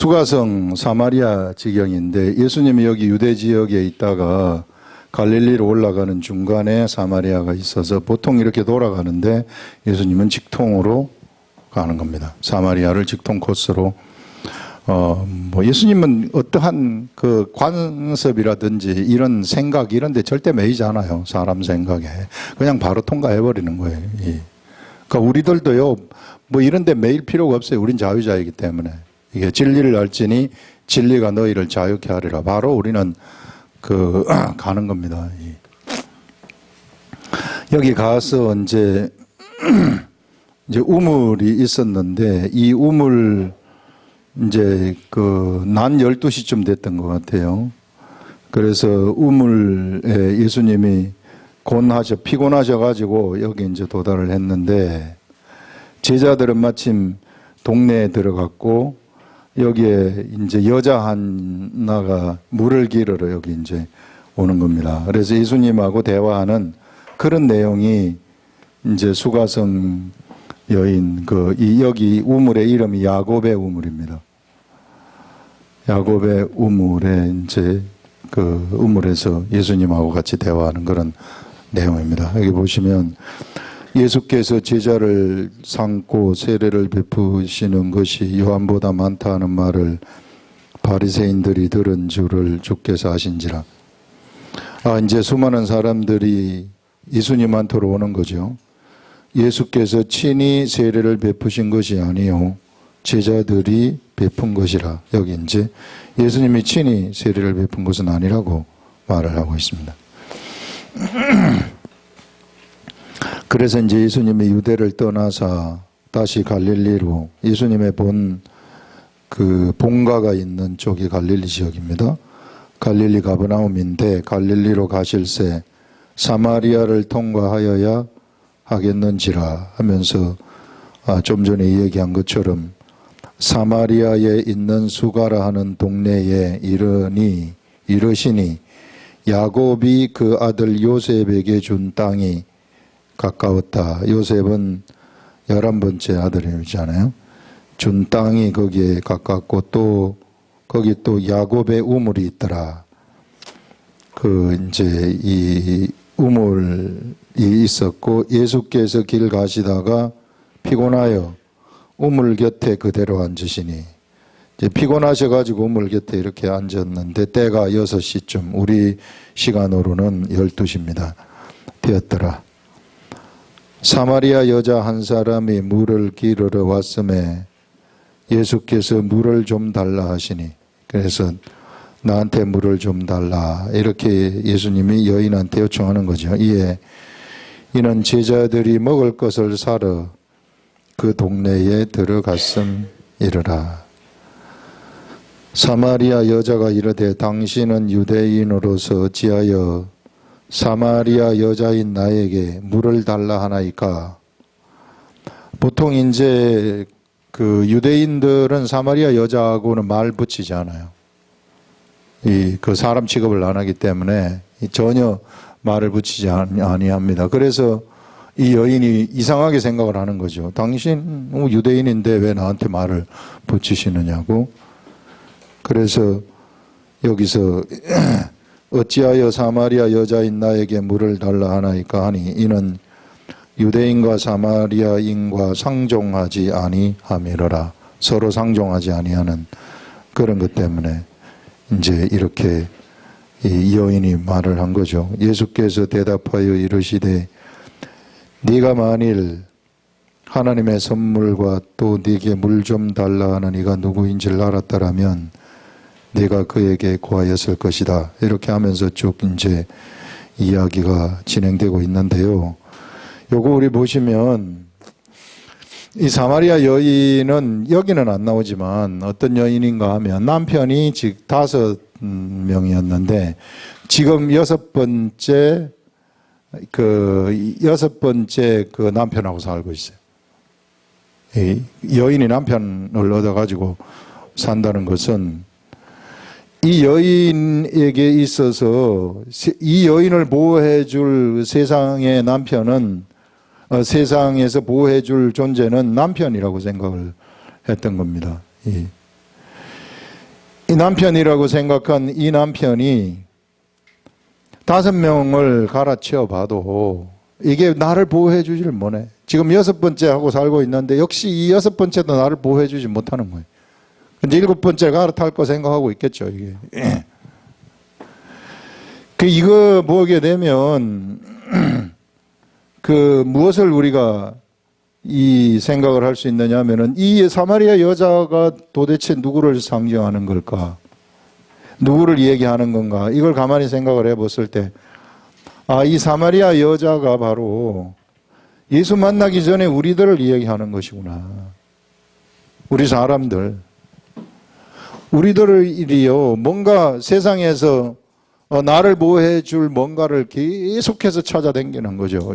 수가성 사마리아 지경인데 예수님이 여기 유대 지역에 있다가 갈릴리로 올라가는 중간에 사마리아가 있어서 보통 이렇게 돌아가는데 예수님은 직통으로 가는 겁니다. 사마리아를 직통 코스로. 예수님은 어떠한 그 관습이라든지 이런 생각 이런 데 절대 매이지 않아요. 사람 생각에. 그냥 바로 통과해버리는 거예요. 그러니까 우리들도요, 이런 데 매일 필요가 없어요. 우린 자유자이기 때문에. 이게 진리를 알지니 진리가 너희를 자유케 하리라. 바로 우리는 가는 겁니다. 여기 가서 이제 우물이 있었는데 이 우물 이제 난 12시쯤 됐던 것 같아요. 그래서 우물에 예수님이 피곤하셔가지고 여기 이제 도달을 했는데 제자들은 마침 동네에 들어갔고 여기에 이제 여자 하나가 물을 기르러 여기 이제 오는 겁니다. 그래서 예수님하고 대화하는 그런 내용이 이제 수가성 여인 여기 우물의 이름이 야곱의 우물입니다. 야곱의 우물에 이제 우물에서 예수님하고 같이 대화하는 그런 내용입니다. 여기 보시면 예수께서 제자를 삼고 세례를 베푸시는 것이 요한보다 많다 하는 말을 바리새인들이 들은 줄을 주께서 아신지라. 이제 수많은 사람들이 예수님한테로 오는 거죠. 예수께서 친히 세례를 베푸신 것이 아니요 제자들이 베푼 것이라. 여기 이제 예수님이 친히 세례를 베푼 것은 아니라고 말을 하고 있습니다. 그래서 이제 예수님이 유대를 떠나서 다시 갈릴리로 예수님의 본가가 있는 쪽이 갈릴리 지역입니다. 갈릴리 가버나움인데 갈릴리로 가실새 사마리아를 통과하여야 하겠는지라 하면서 좀 전에 얘기한 것처럼 사마리아에 있는 수가라 하는 동네에 이르시니 야곱이 그 아들 요셉에게 준 땅이 가까웠다. 요셉은 11번째 아들이잖아요. 준 땅이 거기에 가깝고 거기 또 야곱의 우물이 있더라. 이제 이 우물이 있었고 예수께서 길 가시다가 피곤하여 우물 곁에 그대로 앉으시니 이제 피곤하셔가지고 우물 곁에 이렇게 앉았는데 때가 6시쯤 우리 시간으로는 12시입니다. 되었더라. 사마리아 여자 한 사람이 물을 기르러 왔음에 예수께서 물을 좀 달라 하시니 그래서 나한테 물을 좀 달라 이렇게 예수님이 여인한테 요청하는 거죠. 이는 제자들이 먹을 것을 사러 그 동네에 들어갔음이르라. 사마리아 여자가 이르되 당신은 유대인으로서 어찌하여 사마리아 여자인 나에게 물을 달라 하나이까. 보통 이제 유대인들은 사마리아 여자하고는 말 붙이지 않아요. 사람 취급을 안 하기 때문에 전혀 말을 붙이지 아니합니다. 그래서 이 여인이 이상하게 생각을 하는 거죠. 당신 유대인인데 왜 나한테 말을 붙이시느냐고. 그래서 여기서 어찌하여 사마리아 여자인 나에게 물을 달라 하나이까 하니 이는 유대인과 사마리아인과 상종하지 아니함이로라. 서로 상종하지 아니하는 그런 것 때문에 이제 이렇게 이 여인이 말을 한 거죠. 예수께서 대답하여 이르시되 네가 만일 하나님의 선물과 또 네게 물 좀 달라 하는 이가 누구인지를 알았다라면 네가 그에게 구하였을 것이다. 이렇게 하면서 쭉 이제 이야기가 진행되고 있는데요. 요거 우리 보시면 이 사마리아 여인은 여기는 안 나오지만 어떤 여인인가 하면 남편이 즉 5명이었는데 지금 여섯번째 남편하고 살고 있어요. 이 여인이 남편을 얻어가지고 산다는 것은 이 여인에게 있어서 이 여인을 보호해 줄 세상의 남편은 세상에서 보호해 줄 존재는 남편이라고 생각을 했던 겁니다. 이 남편이라고 생각한 이 남편이 5명을 갈아치워 봐도 이게 나를 보호해 주질 못해. 지금 6번째 하고 살고 있는데 역시 이 6번째도 나를 보호해 주지 못하는 거예요. 이제 7번째 갈아탈 거 생각하고 있겠죠, 이게. 이거 보게 되면 무엇을 우리가 이 생각을 할 수 있느냐 하면은 이 사마리아 여자가 도대체 누구를 상징하는 걸까? 누구를 얘기하는 건가? 이걸 가만히 생각을 해봤을 때, 이 사마리아 여자가 바로 예수 만나기 전에 우리들을 이야기하는 것이구나. 우리 사람들. 우리들이요, 뭔가 세상에서 나를 보호해 줄 뭔가를 계속해서 찾아다니는 거죠.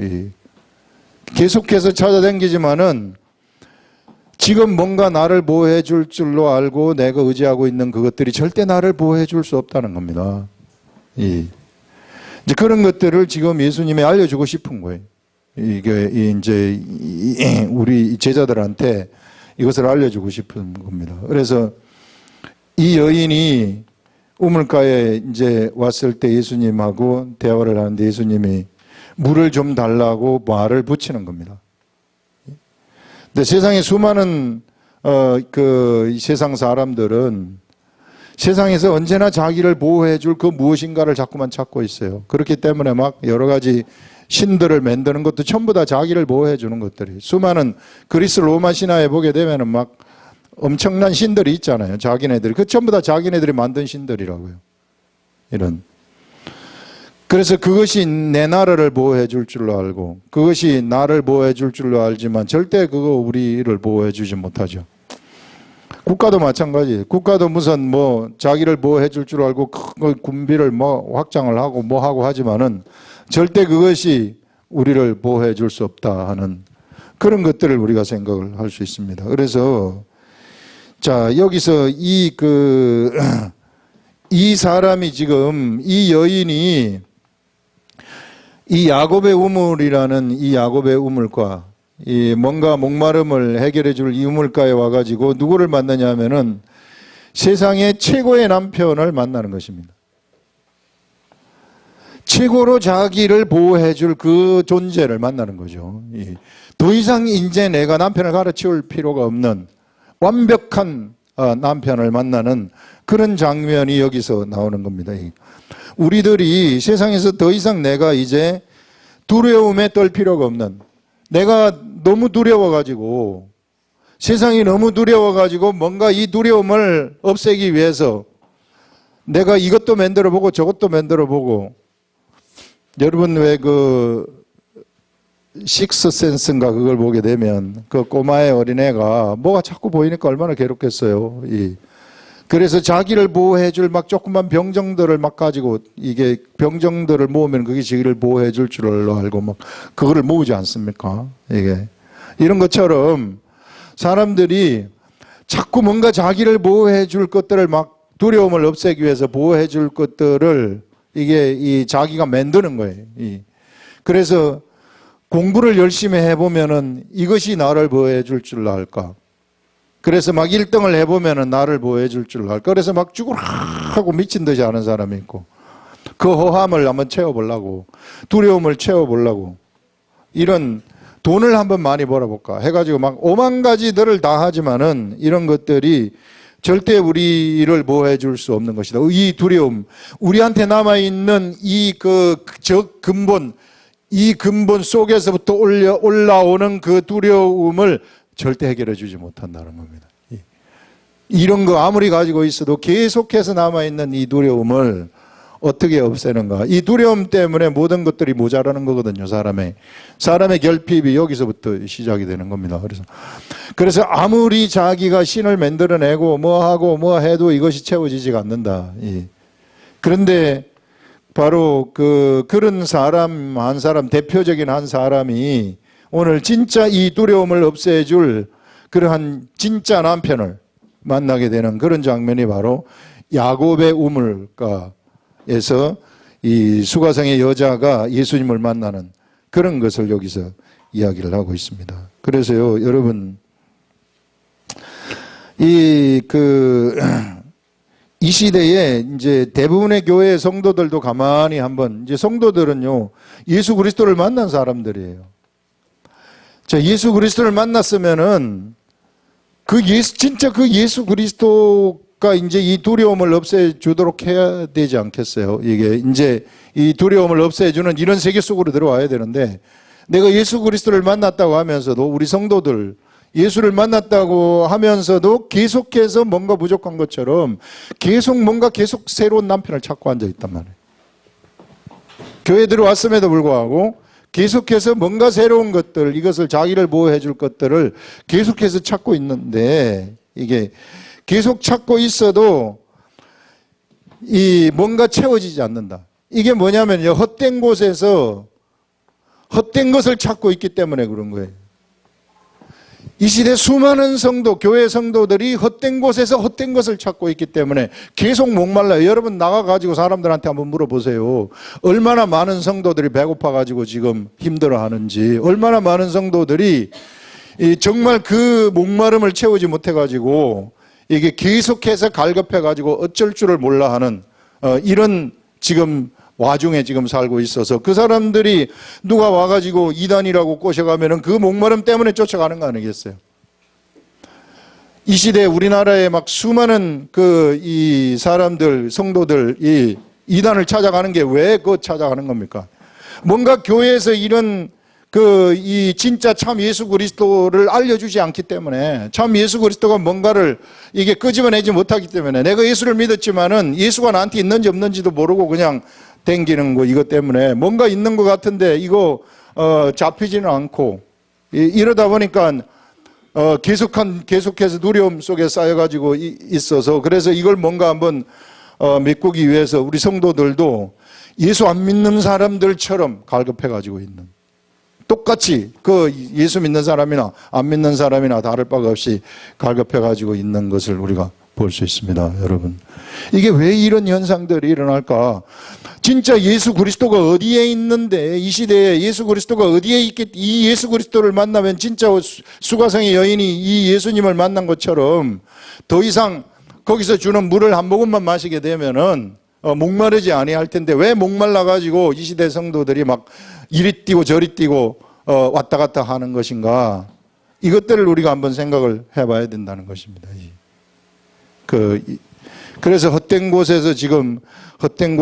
계속해서 찾아다니지만은 지금 뭔가 나를 보호해 줄 줄로 알고 내가 의지하고 있는 그것들이 절대 나를 보호해 줄 수 없다는 겁니다. 이제 그런 것들을 지금 예수님이 알려주고 싶은 거예요. 이게 이제 우리 제자들한테 이것을 알려주고 싶은 겁니다. 그래서 이 여인이 우물가에 이제 왔을 때 예수님하고 대화를 하는데 예수님이 물을 좀 달라고 말을 붙이는 겁니다. 근데 세상에 수많은 세상 사람들은 세상에서 언제나 자기를 보호해 줄 그 무엇인가를 자꾸만 찾고 있어요. 그렇기 때문에 막 여러 가지 신들을 만드는 것도 전부 다 자기를 보호해 주는 것들이. 수많은 그리스 로마 신화에 보게 되면은 막 엄청난 신들이 있잖아요. 자기네들이. 그 전부 다 자기네들이 만든 신들이라고요. 이런. 그래서 그것이 내 나라를 보호해 줄 줄로 알고 그것이 나를 보호해 줄 줄로 알지만 절대 그거 우리를 보호해 주지 못하죠. 국가도 마찬가지예요. 국가도 무슨 자기를 보호해 줄 줄 알고 큰 군비를 확장을 하고 하고 하지만은 절대 그것이 우리를 보호해 줄 수 없다 하는 그런 것들을 우리가 생각을 할 수 있습니다. 그래서 자, 여기서 이 사람이 지금 이 여인이 이 야곱의 우물이라는 이 야곱의 우물과 이 뭔가 목마름을 해결해 줄 이 우물가에 와가지고 누구를 만나냐 하면은 세상의 최고의 남편을 만나는 것입니다. 최고로 자기를 보호해 줄 그 존재를 만나는 거죠. 더 이상 이제 내가 남편을 가르치울 필요가 없는 완벽한 남편을 만나는 그런 장면이 여기서 나오는 겁니다. 우리들이 세상에서 더 이상 내가 이제 두려움에 떨 필요가 없는, 내가 너무 두려워가지고 세상이 너무 두려워가지고 뭔가 이 두려움을 없애기 위해서 내가 이것도 만들어보고 저것도 만들어보고, 여러분 왜 식스센스인가 그걸 보게 되면 그 꼬마의 어린애가 뭐가 자꾸 보이니까 얼마나 괴롭겠어요. 그래서 자기를 보호해 줄 막 조그만 병정들을 막 가지고 이게 병정들을 모으면 그게 자기를 보호해 줄 줄로 알고 막 그거를 모으지 않습니까? 이게 이런 것처럼 사람들이 자꾸 뭔가 자기를 보호해 줄 것들을 막 두려움을 없애기 위해서 보호해 줄 것들을 이게 자기가 만드는 거예요. 그래서 공부를 열심히 해보면은 이것이 나를 보호해 줄 줄 알까? 그래서 막 1등을 해보면은 나를 보호해 줄 줄 알까? 그래서 막 죽으라 하고 미친 듯이 하는 사람이 있고, 그 허함을 한번 채워보려고, 두려움을 채워보려고, 이런 돈을 한번 많이 벌어볼까 해가지고 막 5만 가지들을 다 하지만은 이런 것들이 절대 우리를 보호해 줄 수 없는 것이다. 이 두려움, 우리한테 남아있는 이 근본 속에서부터 올라오는 그 두려움을 절대 해결해 주지 못한다는 겁니다. 이런 거 아무리 가지고 있어도 계속해서 남아있는 이 두려움을 어떻게 없애는가. 이 두려움 때문에 모든 것들이 모자라는 거거든요. 사람의 결핍이 여기서부터 시작이 되는 겁니다. 그래서 아무리 자기가 신을 만들어내고 뭐하고 뭐 해도 이것이 채워지지가 않는다. 그런데 바로 그런 사람 한 사람, 대표적인 한 사람이 오늘 진짜 이 두려움을 없애줄 그러한 진짜 남편을 만나게 되는 그런 장면이 바로 야곱의 우물가에서 이 수가성의 여자가 예수님을 만나는 그런 것을 여기서 이야기를 하고 있습니다. 그래서요, 여러분, 이 시대에 이제 대부분의 교회 성도들도 가만히 한번, 이제 성도들은요, 예수 그리스도를 만난 사람들이에요. 자, 예수 그리스도를 만났으면은 진짜 그 예수 그리스도가 이제 이 두려움을 없애주도록 해야 되지 않겠어요? 이게 이제 이 두려움을 없애주는 이런 세계 속으로 들어와야 되는데, 내가 예수 그리스도를 만났다고 하면서도 우리 성도들 예수를 만났다고 하면서도 계속해서 뭔가 부족한 것처럼 계속 새로운 남편을 찾고 앉아 있단 말이에요. 교회 들어왔음에도 불구하고 계속해서 뭔가 새로운 것들, 이것을 자기를 보호해 줄 것들을 계속해서 찾고 있는데, 이게 계속 찾고 있어도 이 뭔가 채워지지 않는다. 이게 뭐냐면요, 헛된 곳에서 헛된 것을 찾고 있기 때문에 그런 거예요. 이 시대 수많은 성도, 교회 성도들이 헛된 곳에서 헛된 것을 찾고 있기 때문에 계속 목말라요. 여러분 나가가지고 사람들한테 한번 물어보세요. 얼마나 많은 성도들이 배고파가지고 지금 힘들어하는지, 얼마나 많은 성도들이 정말 그 목마름을 채우지 못해가지고 이게 계속해서 갈급해가지고 어쩔 줄을 몰라 하는 이런 지금 와중에 지금 살고 있어서, 그 사람들이 누가 와가지고 이단이라고 꼬셔가면은 그 목마름 때문에 쫓아가는 거 아니겠어요? 이 시대에 우리나라에 막 수많은 이 사람들, 성도들, 이단을 찾아가는 게 왜 찾아가는 겁니까? 뭔가 교회에서 이런 이 진짜 참 예수 그리스도를 알려주지 않기 때문에, 참 예수 그리스도가 뭔가를 이게 끄집어내지 못하기 때문에, 내가 예수를 믿었지만은 예수가 나한테 있는지 없는지도 모르고 그냥 댕기는 거, 이것 때문에 뭔가 있는 것 같은데 이거 잡히지는 않고, 이러다 보니까 계속해서 두려움 속에 쌓여가지고 있어서, 그래서 이걸 뭔가 한번 메꾸기 위해서 우리 성도들도 예수 안 믿는 사람들처럼 갈급해가지고 있는, 똑같이 예수 믿는 사람이나 안 믿는 사람이나 다를 바가 없이 갈급해가지고 있는 것을 우리가 볼 수 있습니다. 여러분, 이게 왜 이런 현상들이 일어날까? 진짜 예수 그리스도가 어디에 있는데, 이 시대에 예수 그리스도가 어디에 있겠, 이 예수 그리스도를 만나면 진짜 수가성의 여인이 이 예수님을 만난 것처럼 더 이상 거기서 주는 물을 한 모금만 마시게 되면은 목마르지 아니할 텐데, 왜 목말라가지고 이 시대 성도들이 막 이리 뛰고 저리 뛰고 왔다 갔다 하는 것인가? 이것들을 우리가 한번 생각을 해봐야 된다는 것입니다. 그래서 헛된 곳에서 지금 헛된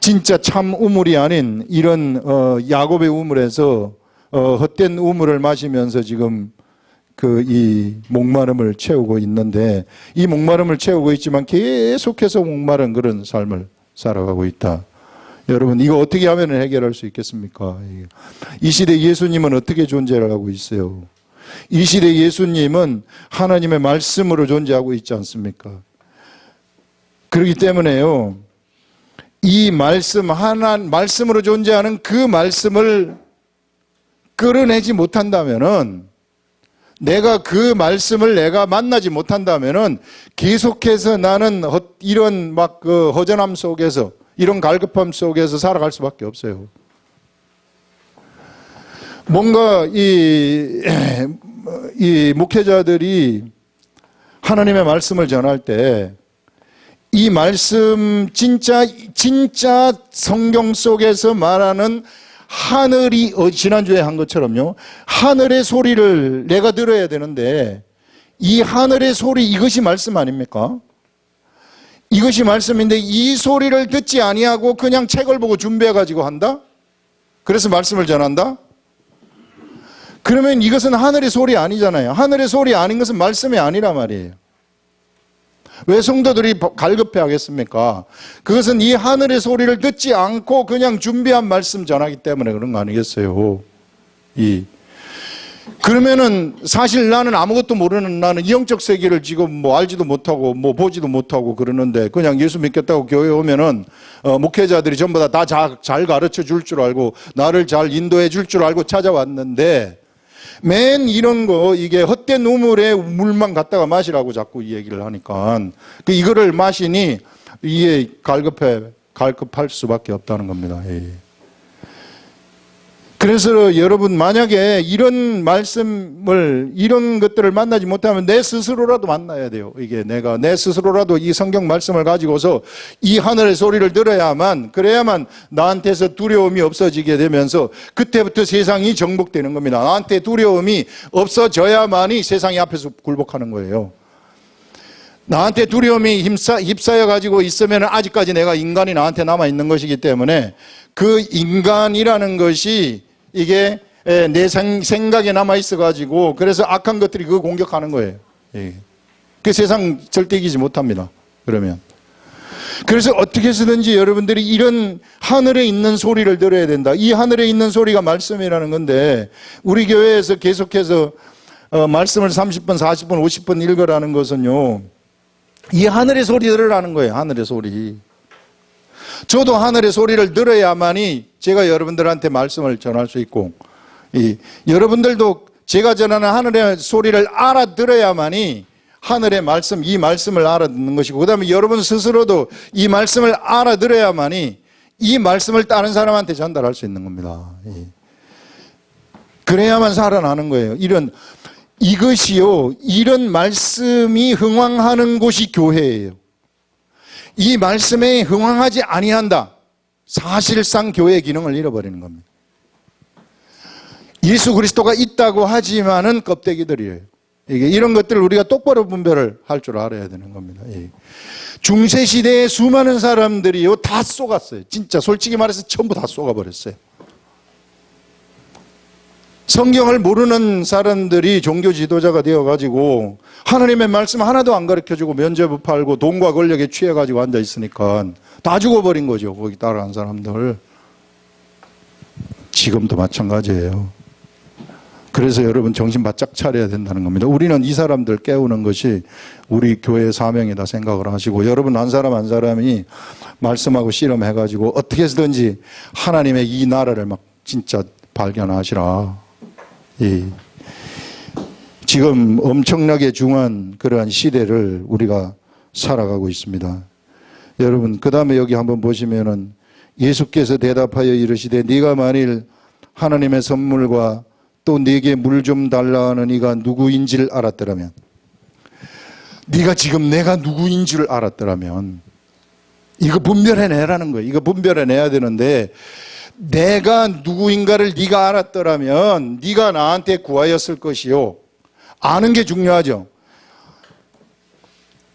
진짜 참 우물이 아닌 이런 야곱의 우물에서 헛된 우물을 마시면서 지금 이 목마름을 채우고 있는데, 이 목마름을 채우고 있지만 계속해서 목마른 그런 삶을 살아가고 있다. 여러분, 이거 어떻게 하면 해결할 수 있겠습니까? 이 시대 예수님은 어떻게 존재를 하고 있어요? 이 시대 예수님은 하나님의 말씀으로 존재하고 있지 않습니까? 그렇기 때문에요, 이 말씀으로 존재하는 그 말씀을 끌어내지 못한다면은, 내가 그 말씀을 내가 만나지 못한다면은 계속해서 나는 이런 허전함 속에서, 이런 갈급함 속에서 살아갈 수밖에 없어요. 뭔가 이 목회자들이 하나님의 말씀을 전할 때, 이 말씀 진짜 성경 속에서 말하는 하늘이, 지난주에 한 것처럼요, 하늘의 소리를 내가 들어야 되는데, 이 하늘의 소리, 이것이 말씀 아닙니까? 이것이 말씀인데 이 소리를 듣지 아니하고 그냥 책을 보고 준비해가지고 한다? 그래서 말씀을 전한다? 그러면 이것은 하늘의 소리 아니잖아요. 하늘의 소리 아닌 것은 말씀이 아니라 말이에요. 왜 성도들이 갈급해 하겠습니까? 그것은 이 하늘의 소리를 듣지 않고 그냥 준비한 말씀 전하기 때문에 그런 거 아니겠어요? 그러면은 사실 나는 아무것도 모르는, 나는 영적 세계를 지금 알지도 못하고 보지도 못하고 그러는데, 그냥 예수 믿겠다고 교회 오면은 목회자들이 전부 다 잘 가르쳐 줄 줄 알고 나를 잘 인도해 줄 줄 알고 찾아왔는데, 맨 이런 거, 이게 헛된 우물에 물만 갖다가 마시라고 자꾸 이 얘기를 하니까 이거를 마시니 이게 갈급할 수밖에 없다는 겁니다. 그래서 여러분 만약에 이런 말씀을 이런 것들을 만나지 못하면 내 스스로라도 만나야 돼요. 이게 내가 내 스스로라도 이 성경 말씀을 가지고서 이 하늘의 소리를 들어야만 그래야만 나한테서 두려움이 없어지게 되면서 그때부터 세상이 정복되는 겁니다. 나한테 두려움이 없어져야만이 세상이 앞에서 굴복하는 거예요. 나한테 두려움이 휩싸여 가지고 있으면 아직까지 내가 인간이 나한테 남아 있는 것이기 때문에 그 인간이라는 것이 이게 내 생각에 남아 있어 가지고 그래서 악한 것들이 그거 공격하는 거예요. 그 세상 절대 이기지 못합니다. 그러면 그래서 어떻게 해서든지 여러분들이 이런 하늘에 있는 소리를 들어야 된다. 이 하늘에 있는 소리가 말씀이라는 건데 우리 교회에서 계속해서 말씀을 30번, 40번, 50번 읽으라는 것은요. 이 하늘의 소리 들으라는 거예요. 하늘의 소리. 저도 하늘의 소리를 들어야만이 제가 여러분들한테 말씀을 전할 수 있고 여러분들도 제가 전하는 하늘의 소리를 알아들어야만이 하늘의 말씀, 이 말씀을 알아듣는 것이고 그 다음에 여러분 스스로도 이 말씀을 알아들어야만이 이 말씀을 다른 사람한테 전달할 수 있는 겁니다. 그래야만 살아나는 거예요. 이것이요, 이런 말씀이 흥왕하는 곳이 교회예요. 이 말씀에 흥왕하지 아니한다. 사실상 교회의 기능을 잃어버리는 겁니다. 예수 그리스도가 있다고 하지만은 껍데기들이에요. 이런 것들을 우리가 똑바로 분별을 할 줄 알아야 되는 겁니다. 중세시대에 수많은 사람들이요, 다 쏘갔어요. 진짜 솔직히 말해서 전부 다 쏘가버렸어요. 성경을 모르는 사람들이 종교 지도자가 되어가지고 하나님의 말씀 하나도 안 가르쳐주고 면죄부 팔고 돈과 권력에 취해가지고 앉아있으니까 다 죽어버린 거죠. 거기 따라간 사람들. 지금도 마찬가지예요. 그래서 여러분 정신 바짝 차려야 된다는 겁니다. 우리는 이 사람들 깨우는 것이 우리 교회의 사명이다 생각을 하시고 여러분 한 사람 한 사람이 말씀하고 실험해가지고 어떻게 해서든지 하나님의 이 나라를 막 진짜 발견하시라. 지금 엄청나게 중요한 그러한 시대를 우리가 살아가고 있습니다. 여러분 그 다음에 여기 한번 보시면은 예수께서 대답하여 이르시되 네가 만일 하나님의 선물과 또 네게 물 좀 달라 하는 이가 누구인지를 알았더라면 네가 지금 내가 누구인 줄 알았더라면 이거 분별해내라는 거예요. 이거 분별해내야 되는데 내가 누구인가를 네가 알았더라면 네가 나한테 구하였을 것이요. 아는 게 중요하죠.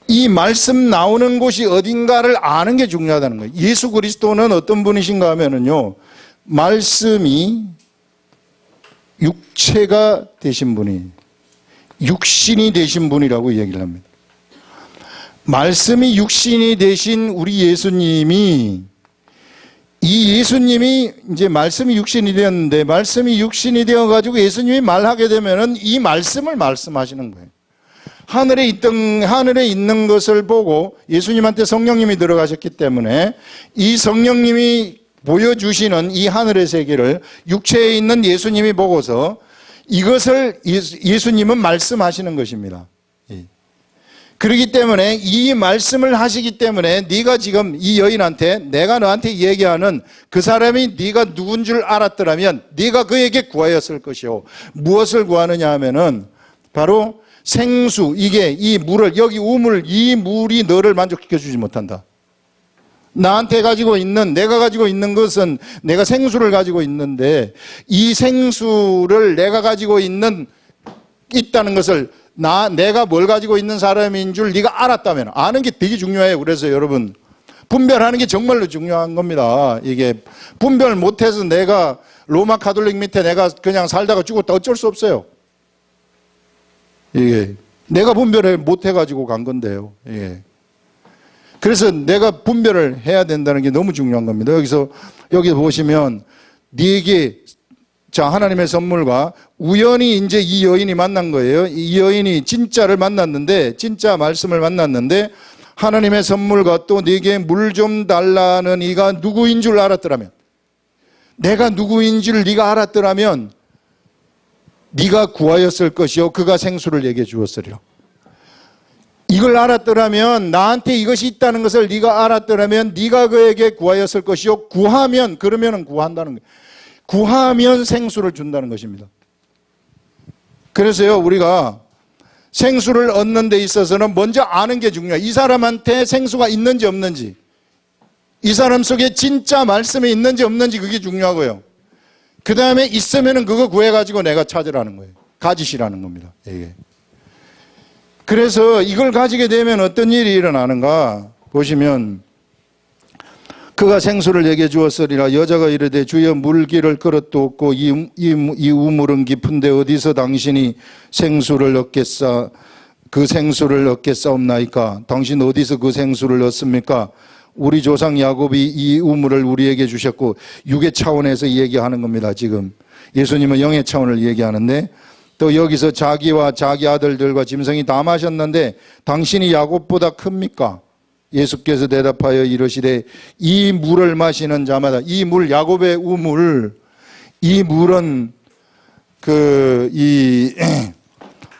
이 말씀 나오는 곳이 어딘가를 아는 게 중요하다는 거예요. 예수 그리스도는 어떤 분이신가 하면은요. 말씀이 육체가 되신 분이 육신이 되신 분이라고 얘기를 합니다. 말씀이 육신이 되신 우리 예수님이 이 예수님이 이제 말씀이 육신이 되었는데 말씀이 육신이 되어가지고 예수님이 말하게 되면은 이 말씀을 말씀하시는 거예요. 하늘에 있는 것을 보고 예수님한테 성령님이 들어가셨기 때문에 이 성령님이 보여주시는 이 하늘의 세계를 육체에 있는 예수님이 보고서 이것을 예수님은 말씀하시는 것입니다. 그렇기 때문에 이 말씀을 하시기 때문에 네가 지금 이 여인한테 내가 너한테 얘기하는 그 사람이 네가 누군 줄 알았더라면 네가 그에게 구하였을 것이요. 무엇을 구하느냐 하면은 바로 생수, 이게 이 물을 여기 우물, 이 물이 너를 만족시켜 주지 못한다. 나한테 가지고 있는 내가 가지고 있는 것은 내가 생수를 가지고 있는데 이 생수를 내가 가지고 있다는 것을 내가 뭘 가지고 있는 사람인 줄 네가 알았다면 아는 게 되게 중요해요. 그래서 여러분 분별하는 게 정말로 중요한 겁니다. 이게 분별 못해서 내가 로마 가톨릭 밑에 내가 그냥 살다가 죽었다 어쩔 수 없어요. 이게 내가 분별을 못해가지고 간 건데요. 예. 그래서 내가 분별을 해야 된다는 게 너무 중요한 겁니다. 여기 보시면 네게 자 하나님의 선물과 우연히 이제 이 여인이 만난 거예요. 이 여인이 진짜를 만났는데 진짜 말씀을 만났는데 하나님의 선물과 또 네게 물 좀 달라는 이가 누구인 줄 알았더라면 내가 누구인지를 네가 알았더라면 네가 구하였을 것이요 그가 생수를 내게 주었으리라. 이걸 알았더라면 나한테 이것이 있다는 것을 네가 알았더라면 네가 그에게 구하였을 것이요 구하면 그러면은 구한다는 거예요. 구하면 생수를 준다는 것입니다. 그래서요, 우리가 생수를 얻는 데 있어서는 먼저 아는 게 중요해요. 이 사람한테 생수가 있는지 없는지, 이 사람 속에 진짜 말씀이 있는지 없는지 그게 중요하고요. 그 다음에 있으면은 그거 구해가지고 내가 찾으라는 거예요. 가지시라는 겁니다. 이게. 그래서 이걸 가지게 되면 어떤 일이 일어나는가 보시면, 그가 생수를 내게 주었으리라. 여자가 이르되 주여 물기를 그릇도 없고 이 우물은 깊은데 어디서 당신이 생수를 얻겠사, 그 생수를 얻겠사옵나이까? 당신 어디서 그 생수를 얻습니까? 우리 조상 야곱이 이 우물을 우리에게 주셨고, 육의 차원에서 얘기하는 겁니다. 지금 예수님은 영의 차원을 얘기하는데, 또 여기서 자기와 자기 아들들과 짐승이 다 마셨는데 당신이 야곱보다 큽니까? 예수께서 대답하여 이르시되 이 물을 마시는 자마다, 이 물, 야곱의 우물, 이 물은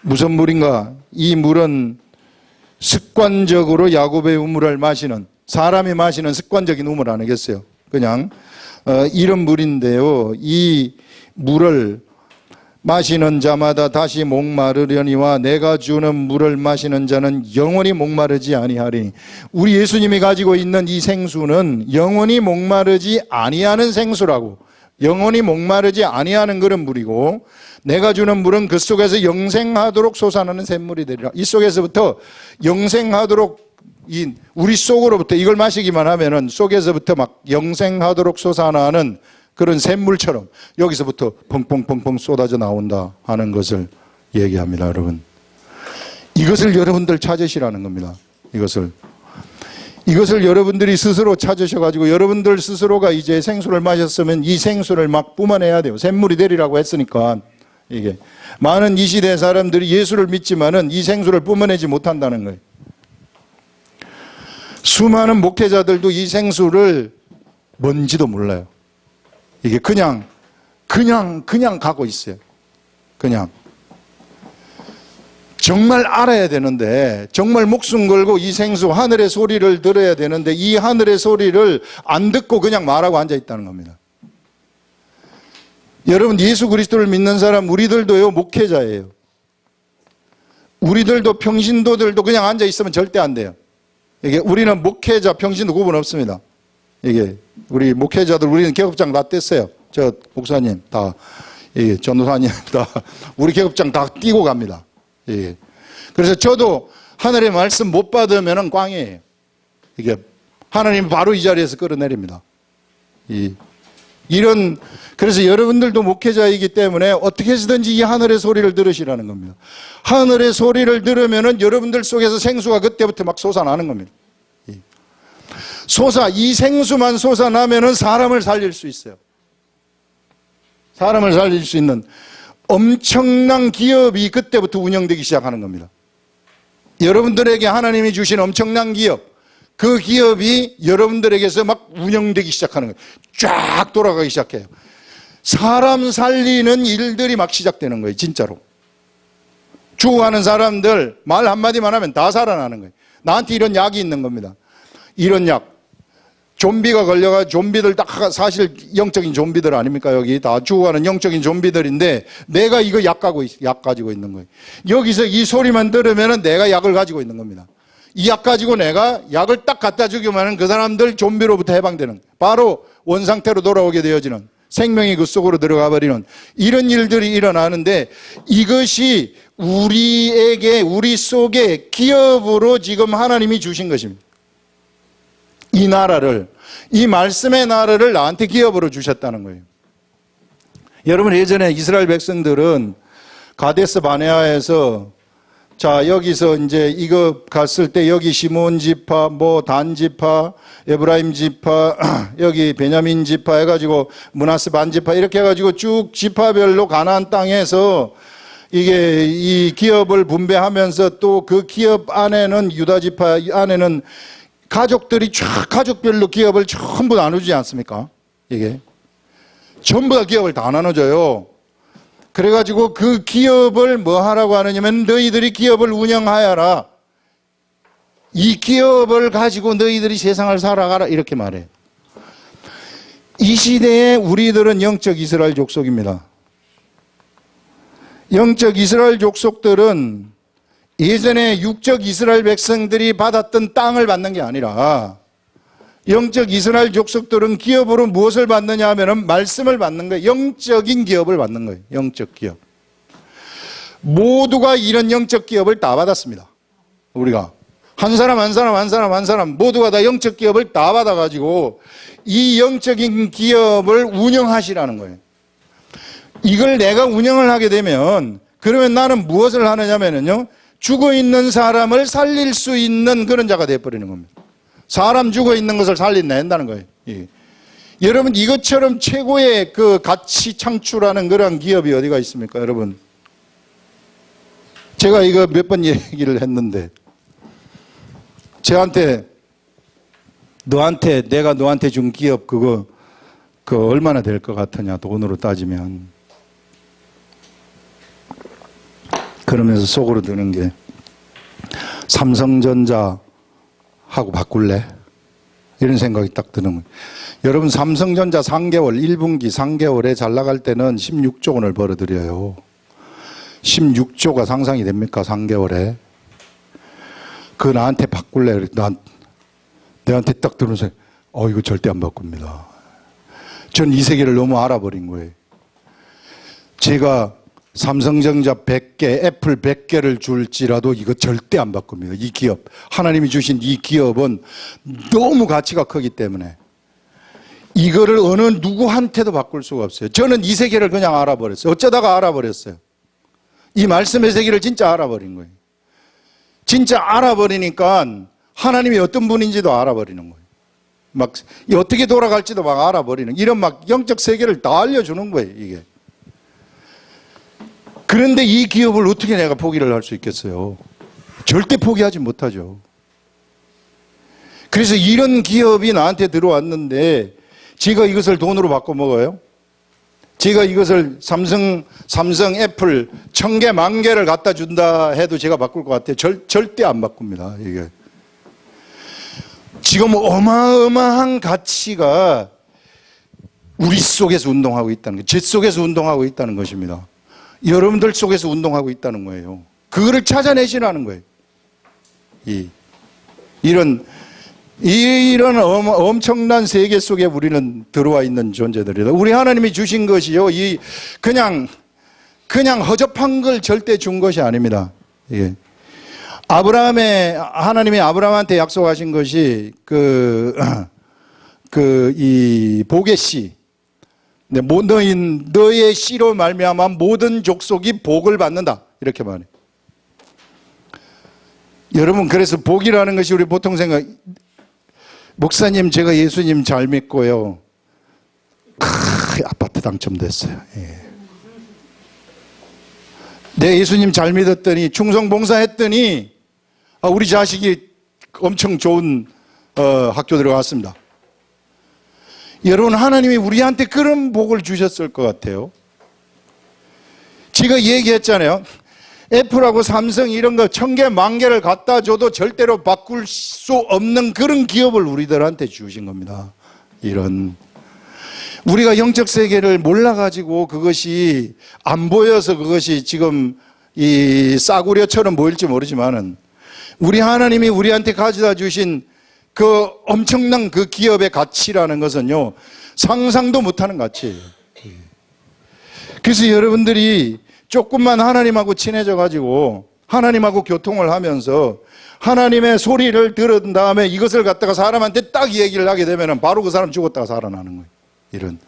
무슨 물인가? 이 물은 습관적으로 야곱의 우물을 마시는, 사람이 마시는 습관적인 우물 아니겠어요? 그냥 이런 물인데요, 이 물을 마시는 자마다 다시 목마르려니와 내가 주는 물을 마시는 자는 영원히 목마르지 아니하리니. 우리 예수님이 가지고 있는 이 생수는 영원히 목마르지 아니하는 생수라고, 영원히 목마르지 아니하는 그런 물이고, 내가 주는 물은 그 속에서 영생하도록 솟아나는 샘물이 되리라. 이 속에서부터 영생하도록, 우리 속으로부터 이걸 마시기만 하면은 속에서부터 막 영생하도록 솟아나는 그런 샘물처럼 여기서부터 펑펑펑펑 쏟아져 나온다 하는 것을 얘기합니다. 여러분, 이것을 여러분들 찾으시라는 겁니다. 이것을 여러분들이 스스로 찾으셔가지고 여러분들 스스로가 이제 생수를 마셨으면 이 생수를 막 뿜어내야 돼요. 샘물이 되리라고 했으니까. 이게 많은 이 시대 사람들이 예수를 믿지만은 이 생수를 뿜어내지 못한다는 거예요. 수많은 목회자들도 이 생수를 뭔지도 몰라요. 이게 그냥 가고 있어요. 그냥. 정말 알아야 되는데, 정말 목숨 걸고 이 생수, 하늘의 소리를 들어야 되는데, 이 하늘의 소리를 안 듣고 그냥 말하고 앉아 있다는 겁니다. 여러분, 예수 그리스도를 믿는 사람, 우리들도요, 목회자예요. 우리들도 평신도들도 그냥 앉아 있으면 절대 안 돼요. 이게 우리는 목회자, 평신도 구분 없습니다. 이게 우리 목회자들, 우리는 계급장 다 뗐어요. 저 목사님 다, 전도사님 다, 우리 계급장 다 띄고 갑니다. 예. 그래서 저도 하늘의 말씀 못 받으면은 꽝이에요. 이게 하나님 바로 이 자리에서 끌어내립니다. 그래서 여러분들도 목회자이기 때문에 어떻게 해서든지 이 하늘의 소리를 들으시라는 겁니다. 하늘의 소리를 들으면은 여러분들 속에서 생수가 그때부터 막 솟아나는 겁니다. 이 생수만 솟아나면은 사람을 살릴 수 있어요. 사람을 살릴 수 있는 엄청난 기업이 그때부터 운영되기 시작하는 겁니다. 여러분들에게 하나님이 주신 엄청난 기업, 그 기업이 여러분들에게서 막 운영되기 시작하는 거예요. 쫙 돌아가기 시작해요. 사람 살리는 일들이 막 시작되는 거예요. 진짜로. 죽어가는 사람들 말 한마디만 하면 다 살아나는 거예요. 나한테 이런 약이 있는 겁니다. 이런 약. 좀비가 걸려가 좀비들 다 사실 영적인 좀비들 아닙니까? 여기 다 죽어가는 영적인 좀비들인데 내가 이거 약 가지고 있는 거예요. 여기서 이 소리만 들으면 내가 약을 가지고 있는 겁니다. 이 약 가지고 내가 약을 딱 갖다 주기만 그 사람들 좀비로부터 해방되는, 바로 원상태로 돌아오게 되어지는, 생명이 그 속으로 들어가 버리는 이런 일들이 일어나는데, 이것이 우리 속에 기업으로 지금 하나님이 주신 것입니다. 이 나라를, 이 말씀의 나라를 나한테 기업으로 주셨다는 거예요. 여러분, 예전에 이스라엘 백성들은 가데스 바네아에서, 자, 여기서 이제 이거 갔을 때 여기 시몬 지파, 단 지파, 에브라임 지파, 여기 베냐민 지파 해가지고 문하세 반 지파 이렇게 해가지고 쭉 지파별로 가나안 땅에서 이게 이 기업을 분배하면서 또 그 기업 안에는, 유다 지파 안에는 가족들이 쫙 가족별로 기업을 전부 나눠주지 않습니까? 이게 전부 다 기업을 다 나눠줘요. 그래가지고 그 기업을 뭐 하라고 하느냐면, 너희들이 기업을 운영하여라. 이 기업을 가지고 너희들이 세상을 살아가라. 이렇게 말해요. 이 시대에 우리들은 영적 이스라엘 족속입니다. 영적 이스라엘 족속들은 예전에 육적 이스라엘 백성들이 받았던 땅을 받는 게 아니라 영적 이스라엘 족속들은 기업으로 무엇을 받느냐 하면 말씀을 받는 거예요. 영적인 기업을 받는 거예요. 영적 기업. 모두가 이런 영적 기업을 다 받았습니다. 우리가. 한 사람 모두가 다 영적 기업을 다 받아가지고 이 영적인 기업을 운영하시라는 거예요. 이걸 내가 운영을 하게 되면 그러면 나는 무엇을 하느냐면요. 죽어 있는 사람을 살릴 수 있는 그런 자가 되어버리는 겁니다. 사람 죽어 있는 것을 살린다는 거예요. 예. 여러분 이것처럼 최고의 그 가치 창출하는 그런 기업이 어디가 있습니까, 여러분? 제가 이거 몇 번 얘기를 했는데 내가 너한테 준 기업 그거 얼마나 될 것 같으냐, 돈으로 따지면. 그러면서 속으로 드는 게 삼성전자하고 바꿀래? 이런 생각이 딱 드는 거예요. 여러분 삼성전자 3개월, 1분기 3개월에 잘 나갈 때는 16조 원을 벌어들여요. 16조가 상상이 됩니까? 3개월에. 그거 나한테 바꿀래? 내한테 딱 들으면서 이거 절대 안 바꿉니다. 전 이 세계를 너무 알아버린 거예요. 제가 삼성전자 100개, 애플 100개를 줄지라도 이거 절대 안 바꿉니다. 이 기업. 하나님이 주신 이 기업은 너무 가치가 크기 때문에 이거를 어느 누구한테도 바꿀 수가 없어요. 저는 이 세계를 그냥 알아버렸어요. 어쩌다가 알아버렸어요. 이 말씀의 세계를 진짜 알아버린 거예요. 진짜 알아버리니까 하나님이 어떤 분인지도 알아버리는 거예요. 막 어떻게 돌아갈지도 막 알아버리는 이런 막 영적 세계를 다 알려주는 거예요, 이게. 그런데 이 기업을 어떻게 내가 포기를 할 수 있겠어요? 절대 포기하지 못하죠. 그래서 이런 기업이 나한테 들어왔는데 제가 이것을 돈으로 바꿔 먹어요? 제가 이것을 삼성, 애플 1000개, 10,000개를 갖다 준다 해도 제가 바꿀 것 같아요. 절대 안 바꿉니다, 이게. 지금 어마어마한 가치가 우리 속에서 운동하고 있다는 거예요. 제 속에서 운동하고 있다는 것입니다. 여러분들 속에서 운동하고 있다는 거예요. 그거를 찾아내시라는 거예요. 이런 엄청난 세계 속에 우리는 들어와 있는 존재들이다. 우리 하나님이 주신 것이요. 그냥 허접한 걸 절대 준 것이 아닙니다. 예. 하나님이 아브라함한테 약속하신 것이 이 복의 씨. 너의 씨로 말미암아 모든 족속이 복을 받는다. 이렇게 말해요. 여러분, 그래서 복이라는 것이 우리 보통 생각, 목사님, 제가 예수님 잘 믿고요. 아파트 당첨됐어요. 예. 내 예수님 잘 믿었더니, 충성봉사했더니, 우리 자식이 엄청 좋은 학교 들어갔습니다. 여러분, 하나님이 우리한테 그런 복을 주셨을 것 같아요. 제가 얘기했잖아요. 애플하고 삼성 이런 거 1000개, 10,000개를 갖다 줘도 절대로 바꿀 수 없는 그런 기업을 우리들한테 주신 겁니다. 우리가 영적 세계를 몰라가지고 그것이 안 보여서 그것이 지금 이 싸구려처럼 보일지 모르지만은 우리 하나님이 우리한테 가져다 주신 그 엄청난 그 기업의 가치라는 것은요, 상상도 못하는 가치예요. 그래서 여러분들이 조금만 하나님하고 친해져 가지고 하나님하고 교통을 하면서 하나님의 소리를 들은 다음에 이것을 갖다가 사람한테 딱 얘기를 하게 되면 바로 그 사람 죽었다가 살아나는 거예요. 이런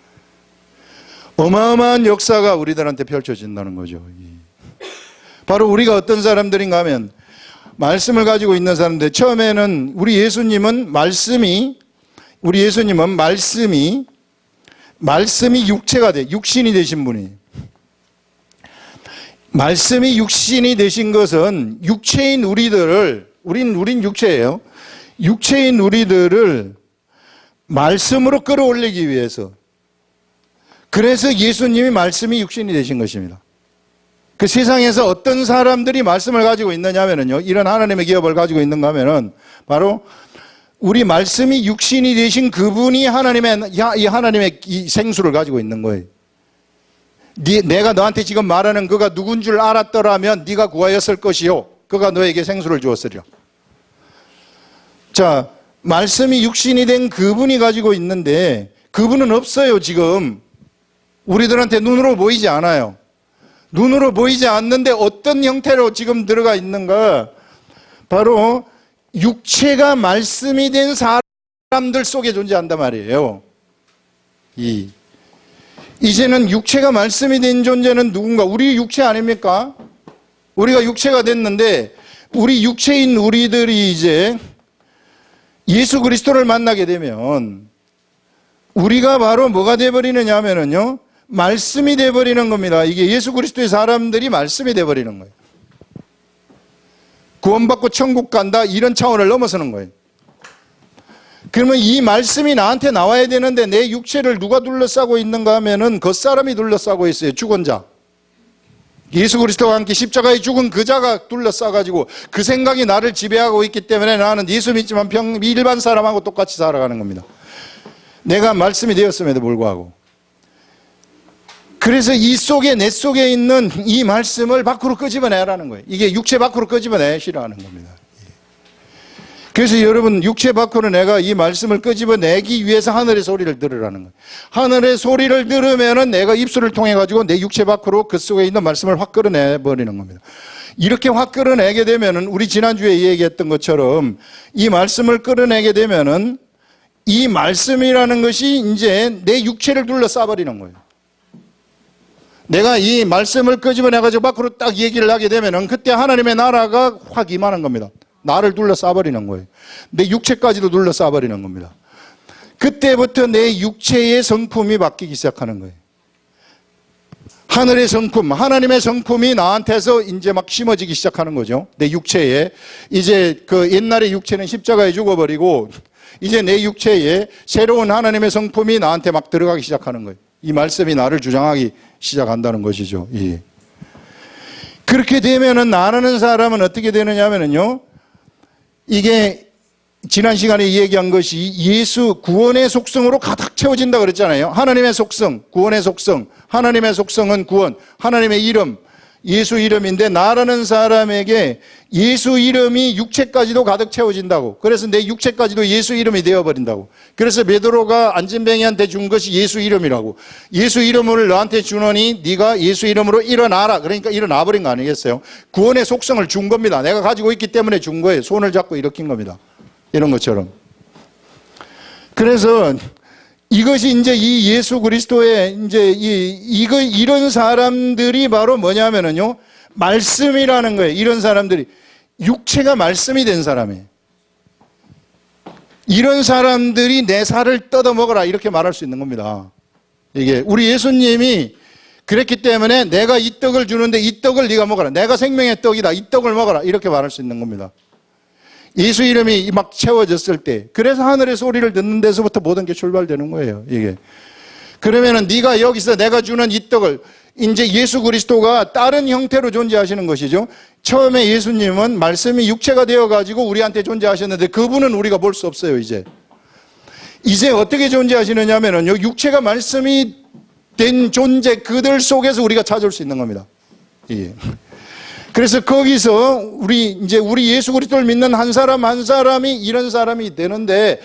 어마어마한 역사가 우리들한테 펼쳐진다는 거죠. 바로 우리가 어떤 사람들인가 하면 말씀을 가지고 있는 사람들, 처음에는 우리 예수님은 말씀이 육체가 돼, 육신이 되신 분이. 말씀이 육신이 되신 것은 육체인 우린 육체예요. 육체인 우리들을 말씀으로 끌어올리기 위해서. 그래서 예수님이 말씀이 육신이 되신 것입니다. 그 세상에서 어떤 사람들이 말씀을 가지고 있느냐 하면요, 이런 하나님의 기업을 가지고 있는가 하면은 바로 우리 말씀이 육신이 되신 그분이 하나님의 이 생수를 가지고 있는 거예요. 내가 너한테 지금 말하는 그가 누군 줄 알았더라면 네가 구하였을 것이요 그가 너에게 생수를 주었으리라. 자, 말씀이 육신이 된 그분이 가지고 있는데 그분은 없어요. 지금 우리들한테 눈으로 보이지 않아요. 눈으로 보이지 않는데 어떤 형태로 지금 들어가 있는가? 바로 육체가 말씀이 된 사람들 속에 존재한단 말이에요. 이제는 육체가 말씀이 된 존재는 누군가? 우리 육체 아닙니까? 우리가 육체가 됐는데 우리 육체인 우리들이 이제 예수 그리스도를 만나게 되면 우리가 바로 뭐가 되어버리느냐 하면요 말씀이 되어버리는 겁니다. 이게 예수 그리스도의 사람들이 말씀이 되어버리는 거예요. 구원받고 천국 간다 이런 차원을 넘어서는 거예요. 그러면 이 말씀이 나한테 나와야 되는데 내 육체를 누가 둘러싸고 있는가 하면은 겉사람이 둘러싸고 있어요. 죽은 자. 예수 그리스도와 함께 십자가에 죽은 그 자가 둘러싸가지고 그 생각이 나를 지배하고 있기 때문에 나는 예수 믿지만 일반 사람하고 똑같이 살아가는 겁니다. 내가 말씀이 되었음에도 불구하고. 그래서 이 속에 내 속에 있는 이 말씀을 밖으로 끄집어내라는 거예요. 이게 육체 밖으로 끄집어내시라는 겁니다. 그래서 여러분 육체 밖으로 내가 이 말씀을 끄집어내기 위해서 하늘의 소리를 들으라는 거예요. 하늘의 소리를 들으면은 내가 입술을 통해 가지고 내 육체 밖으로 그 속에 있는 말씀을 확 끌어내 버리는 겁니다. 이렇게 확 끌어내게 되면은 우리 지난주에 얘기했던 것처럼 이 말씀을 끌어내게 되면은 이 말씀이라는 것이 이제 내 육체를 둘러싸 버리는 거예요. 내가 이 말씀을 끄집어내가지고 밖으로 딱 얘기를 하게 되면은 그때 하나님의 나라가 확 임하는 겁니다. 나를 둘러싸버리는 거예요. 내 육체까지도 둘러싸버리는 겁니다. 그때부터 내 육체의 성품이 바뀌기 시작하는 거예요. 하늘의 성품, 하나님의 성품이 나한테서 이제 막 심어지기 시작하는 거죠. 내 육체에. 이제 그 옛날의 육체는 십자가에 죽어버리고 이제 내 육체에 새로운 하나님의 성품이 나한테 막 들어가기 시작하는 거예요. 이 말씀이 나를 주장하기 시작한다는 것이죠. 예. 그렇게 되면은 나라는 사람은 어떻게 되느냐 하면은요. 이게 지난 시간에 얘기한 것이 예수 구원의 속성으로 가득 채워진다 그랬잖아요. 하나님의 속성, 구원의 속성, 하나님의 속성은 구원, 하나님의 이름, 예수 이름인데 나라는 사람에게 예수 이름이 육체까지도 가득 채워진다고. 그래서 내 육체까지도 예수 이름이 되어버린다고. 그래서 베드로가 안진뱅이한테 준 것이 예수 이름이라고. 예수 이름을 너한테 주노니 네가 예수 이름으로 일어나라. 그러니까 일어나 버린 거 아니겠어요? 구원의 속성을 준 겁니다. 내가 가지고 있기 때문에 준 거예요. 손을 잡고 일으킨 겁니다. 이런 것처럼. 그래서 이것이 이제 이 예수 그리스도의 이제 이런 사람들이 바로 뭐냐면은요, 말씀이라는 거예요. 이런 사람들이 육체가 말씀이 된 사람이에요. 이런 사람들이 내 살을 뜯어 먹어라 이렇게 말할 수 있는 겁니다. 이게 우리 예수님이 그랬기 때문에 내가 이 떡을 주는데 이 떡을 네가 먹어라. 내가 생명의 떡이다. 이 떡을 먹어라 이렇게 말할 수 있는 겁니다. 예수 이름이 막 채워졌을 때, 그래서 하늘의 소리를 듣는 데서부터 모든 게 출발되는 거예요. 이게 그러면은 네가 여기서 내가 주는 이 떡을 이제 예수 그리스도가 다른 형태로 존재하시는 것이죠. 처음에 예수님은 말씀이 육체가 되어 가지고 우리한테 존재하셨는데 그분은 우리가 볼 수 없어요. 이제 어떻게 존재하시느냐면은요, 육체가 말씀이 된 존재 그들 속에서 우리가 찾을 수 있는 겁니다. 예. 그래서 거기서 우리 예수 그리스도를 믿는 한 사람 한 사람이 이런 사람이 되는데,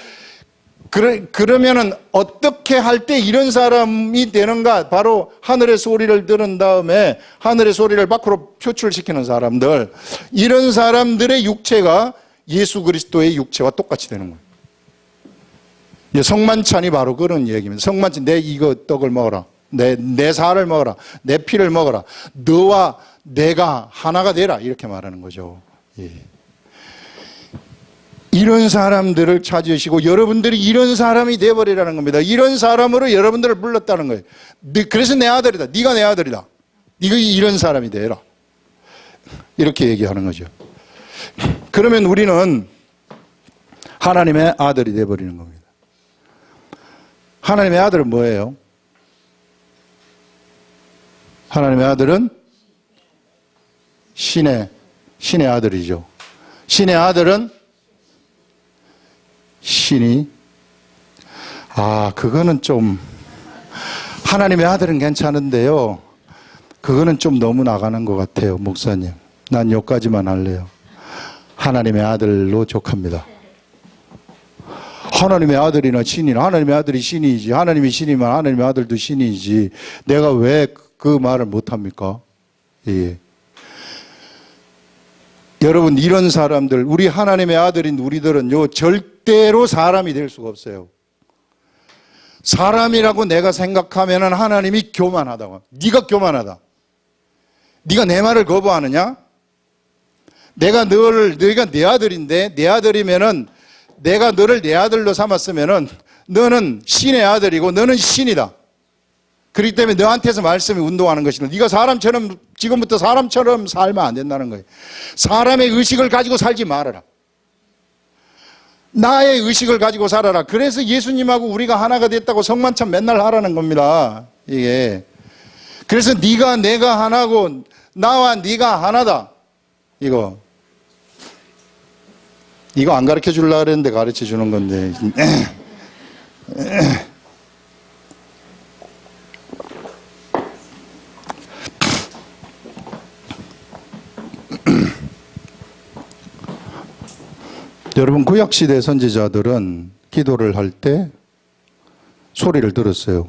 그러면은 어떻게 할 때 이런 사람이 되는가? 바로 하늘의 소리를 들은 다음에 하늘의 소리를 밖으로 표출시키는 사람들, 이런 사람들의 육체가 예수 그리스도의 육체와 똑같이 되는 거예요. 성만찬이 바로 그런 얘기입니다. 성만찬, 내 이거 떡을 먹어라. 내 살을 먹어라. 내 피를 먹어라. 너와 내가 하나가 되라 이렇게 말하는 거죠. 예. 이런 사람들을 찾으시고 여러분들이 이런 사람이 되어버리라는 겁니다. 이런 사람으로 여러분들을 불렀다는 거예요. 그래서 내 아들이다. 네가 내 아들이다. 네가 이런 사람이 되라. 이렇게 얘기하는 거죠. 그러면 우리는 하나님의 아들이 되어버리는 겁니다. 하나님의 아들은 뭐예요? 하나님의 아들은 신의 아들이죠. 신의 아들은 신이 그거는 좀 하나님의 아들은 괜찮은데요. 그거는 좀 너무 나가는 것 같아요, 목사님. 난 여기까지만 할래요. 하나님의 아들로 족합니다. 하나님의 아들이나 신이나 하나님의 아들이 신이지 하나님이 신이면 하나님의 아들도 신이지 내가 왜 그 말을 못합니까? 예. 여러분 이런 사람들 우리 하나님의 아들인 우리들은요 절대로 사람이 될 수가 없어요. 사람이라고 내가 생각하면 하나님이 교만하다고. 네가 교만하다. 네가 내 말을 거부하느냐? 내가 내 아들인데 내 아들이면은 내가 너를 내 아들로 삼았으면은 너는 신의 아들이고 너는 신이다. 그렇기 때문에 너한테서 말씀이 운동하는 것이다. 네가 사람처럼 지금부터 사람처럼 살면 안 된다는 거예요. 사람의 의식을 가지고 살지 말아라. 나의 의식을 가지고 살아라. 그래서 예수님하고 우리가 하나가 됐다고 성만찬 맨날 하라는 겁니다. 이게. 그래서 네가 내가 하나고 나와 네가 하나다. 이거 안 가르쳐 주려고 그랬는데 가르쳐 주는 건데. 여러분 구약시대 선지자들은 기도를 할 때 소리를 들었어요.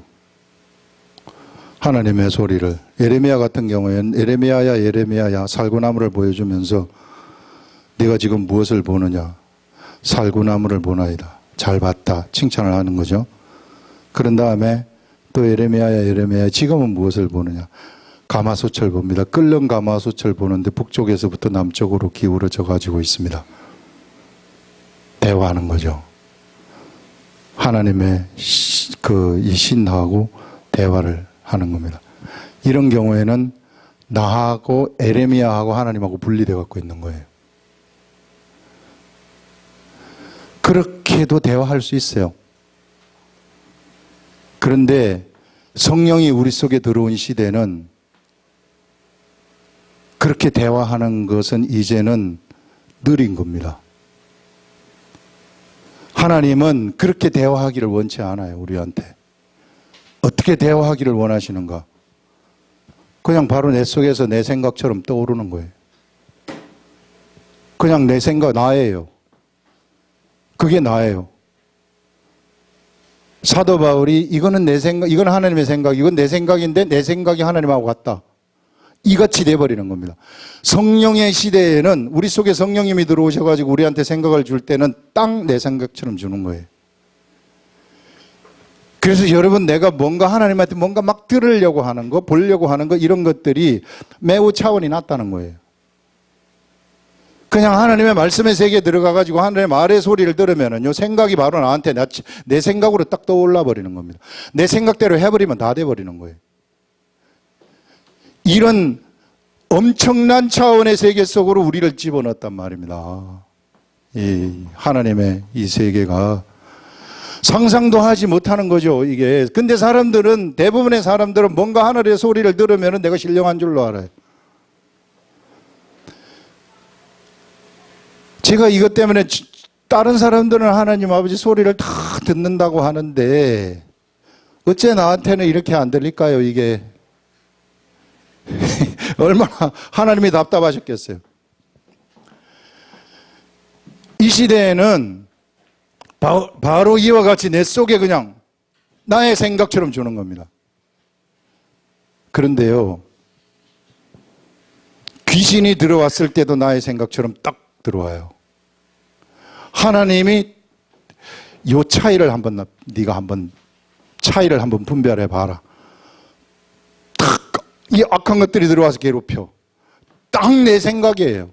하나님의 소리를. 예레미야 같은 경우에는 예레미야야 살구나무를 보여주면서 네가 지금 무엇을 보느냐? 살구나무를 보나이다. 잘 봤다. 칭찬을 하는 거죠. 그런 다음에 또 예레미야 지금은 무엇을 보느냐? 가마솥을 봅니다. 끓는 가마솥을 보는데 북쪽에서부터 남쪽으로 기울어져 가지고 있습니다. 대화하는 거죠. 하나님의 이 신하고 대화를 하는 겁니다. 이런 경우에는 나하고 예레미야하고 하나님하고 분리되어 갖고 있는 거예요. 그렇게도 대화할 수 있어요. 그런데 성령이 우리 속에 들어온 시대는 그렇게 대화하는 것은 이제는 느린 겁니다. 하나님은 그렇게 대화하기를 원치 않아요, 우리한테. 어떻게 대화하기를 원하시는가? 그냥 바로 내 속에서 내 생각처럼 떠오르는 거예요. 그냥 내 생각, 나예요. 그게 나예요. 사도 바울이 이거는 내 생각, 이건 하나님의 생각, 이건 내 생각인데 내 생각이 하나님하고 같다. 이같이 돼버리는 겁니다. 성령의 시대에는 우리 속에 성령님이 들어오셔가지고 우리한테 생각을 줄 때는 딱 내 생각처럼 주는 거예요. 그래서 여러분 내가 뭔가 하나님한테 뭔가 막 들으려고 하는 거, 보려고 하는 거 이런 것들이 매우 차원이 낮다는 거예요. 그냥 하나님의 말씀의 세계에 들어가가지고 하나님의 말의 소리를 들으면은요, 생각이 바로 나한테 내 생각으로 딱 떠올라 버리는 겁니다. 내 생각대로 해버리면 다 돼버리는 거예요. 이런 엄청난 차원의 세계 속으로 우리를 집어넣었단 말입니다. 이 하나님의 이 세계가 상상도 하지 못하는 거죠, 이게. 근데 대부분의 사람들은 뭔가 하늘의 소리를 들으면 내가 신령한 줄로 알아요. 제가 이것 때문에 다른 사람들은 하나님 아버지 소리를 다 듣는다고 하는데 어째 나한테는 이렇게 안 들릴까요, 이게? 얼마나 하나님이 답답하셨겠어요. 이 시대에는 바로 이와 같이 내 속에 그냥 나의 생각처럼 주는 겁니다. 그런데요, 귀신이 들어왔을 때도 나의 생각처럼 딱 들어와요. 하나님이 요 차이를 네가 한번 차이를 한번 분별해 봐라. 이 악한 것들이 들어와서 괴롭혀. 딱 내 생각이에요.